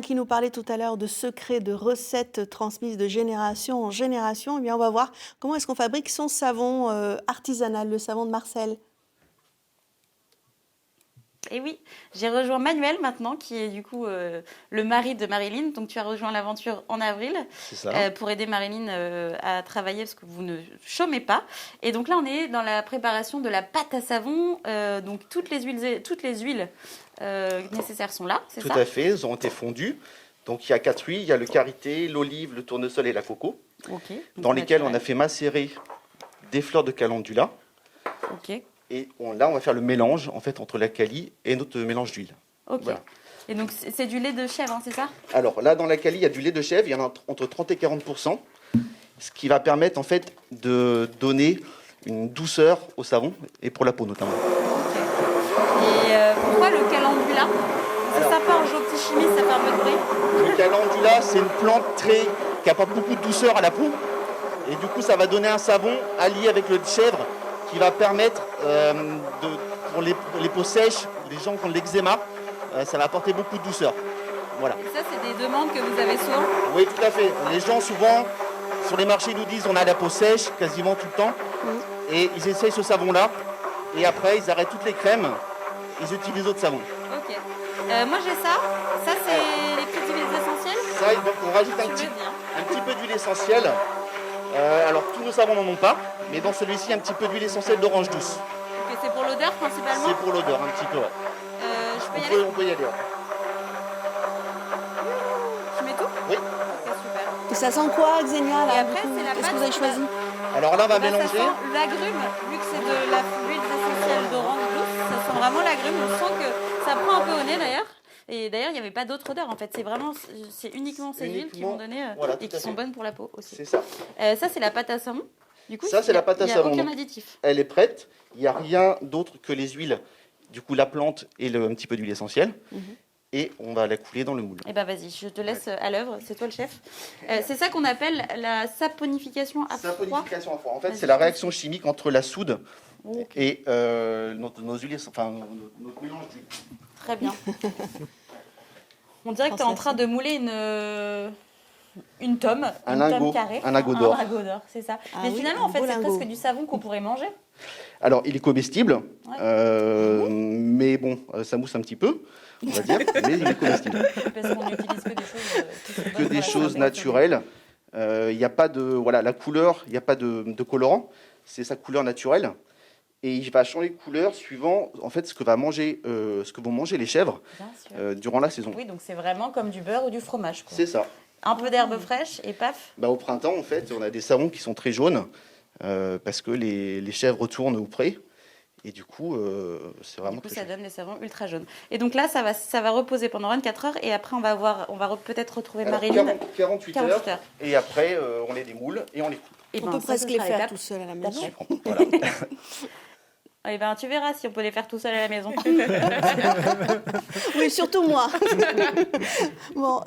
Qui nous parlait tout à l'heure de secrets, de recettes transmises de génération en génération, eh bien on va voir comment est-ce qu'on fabrique son savon artisanal, le savon de Marcel. Et oui, j'ai rejoint Manuel maintenant, qui est du coup le mari de Marilyn. Donc tu as rejoint l'aventure en avril pour aider Marilyn à travailler parce que vous ne chômez pas. Et donc là, on est dans la préparation de la pâte à savon. Donc toutes les huiles nécessaires sont là, c'est ça? Tout à fait, elles ont été fondues. Donc il y a 4 huiles, il y a le karité, l'olive, le tournesol et la coco, dans lesquelles on a fait macérer des fleurs de calendula. Ok. Et là, on va faire le mélange en fait entre la kali et notre mélange d'huile. Ok. Voilà. Et donc c'est du lait de chèvre, hein, c'est ça? Alors là, dans la kali, il y a du lait de chèvre, il y en a entre 30 et 40%, ce qui va permettre en fait de donner une douceur au savon et pour la peau notamment. Okay. Et pourquoi le calendula? Ça parle au petit chimiste, ça fait un peu de bruit. Le calendula, c'est une plante qui apporte beaucoup de douceur à la peau. Et du coup, ça va donner un savon allié avec le chèvre qui va permettre, pour les peaux sèches, les gens qui ont de l'eczéma, ça va apporter beaucoup de douceur. Voilà. Et ça, c'est des demandes que vous avez souvent? Oui, tout à fait. Les gens, souvent, sur les marchés, nous disent on a la peau sèche quasiment tout le temps. Et ils essayent ce savon-là. Et après, ils arrêtent toutes les crèmes. Ils utilisent d'autres savons. Ok. Moi, j'ai ça. Ça, c'est les petites huiles essentielles. Ça, donc on rajoute un petit peu d'huile essentielle. Alors, tous nos savons n'en ont pas. Mais dans celui-ci, un petit peu d'huile essentielle d'orange douce. Okay, c'est pour l'odeur principalement? C'est pour l'odeur, un petit peu, ouais. Je peux y aller? On peut y aller, ouais. Je mets tout? Oui. Ok, super. Et ça sent quoi, Xenia, là? Et après, c'est la pâte. Qu'est-ce que vous avez choisi? Alors là, on va mélanger. Ça sent l'agrume, vu que c'est de l'huile essentielle d'orange douce. Ça sent vraiment l'agrume. On sent que ça prend un peu au nez, d'ailleurs. Et d'ailleurs, il n'y avait pas d'autre odeur, en fait. C'est uniquement ces huiles qui vont donner et qui sont bonnes pour la peau aussi. C'est ça. Ça, c'est la pâte à savon. Du coup, ça, c'est la pâte à savon. Il n'y a aucun additif. Elle est prête. Il n'y a rien d'autre que les huiles. Du coup, la plante et un petit peu d'huile essentielle. Et on va la couler dans le moule. Eh bien, vas-y, je te laisse à l'œuvre. C'est toi le chef. C'est ça qu'on appelle la saponification à froid. Saponification à froid. En fait, c'est la réaction chimique entre la soude et nos huiles, enfin, notre mélange d'huile. Très bien. On dirait que tu es en train de mouler une tome, un lingot carré. Un lingot d'or. Un lingot d'or, c'est ça. Mais finalement, en fait, c'est presque du savon qu'on pourrait manger. Alors, il est comestible, mais bon, ça mousse un petit peu, on va dire, mais il est comestible. Parce qu'on n'utilise que des choses naturelles. Il n'y a pas de, la couleur, il n'y a pas de colorant, c'est sa couleur naturelle. Et il va changer de couleur suivant en fait ce que vont manger les chèvres durant la saison. Oui, donc c'est vraiment comme du beurre ou du fromage. C'est ça. Un peu d'herbe fraîche et paf. Au printemps, en fait, on a des savons qui sont très jaunes parce que les chèvres retournent au pré. Et du coup, c'est vraiment très ça donne des savons ultra jaunes. Et donc là, ça va reposer pendant 24 heures et après, on va peut-être retrouver Marilyn. 48 heures. Et après, on les démoule et on les coupe. On peut presque les faire tout seul à la maison. Voilà. Eh ben, tu verras si on peut les faire tout seul à la maison. Oui, surtout moi. Bon,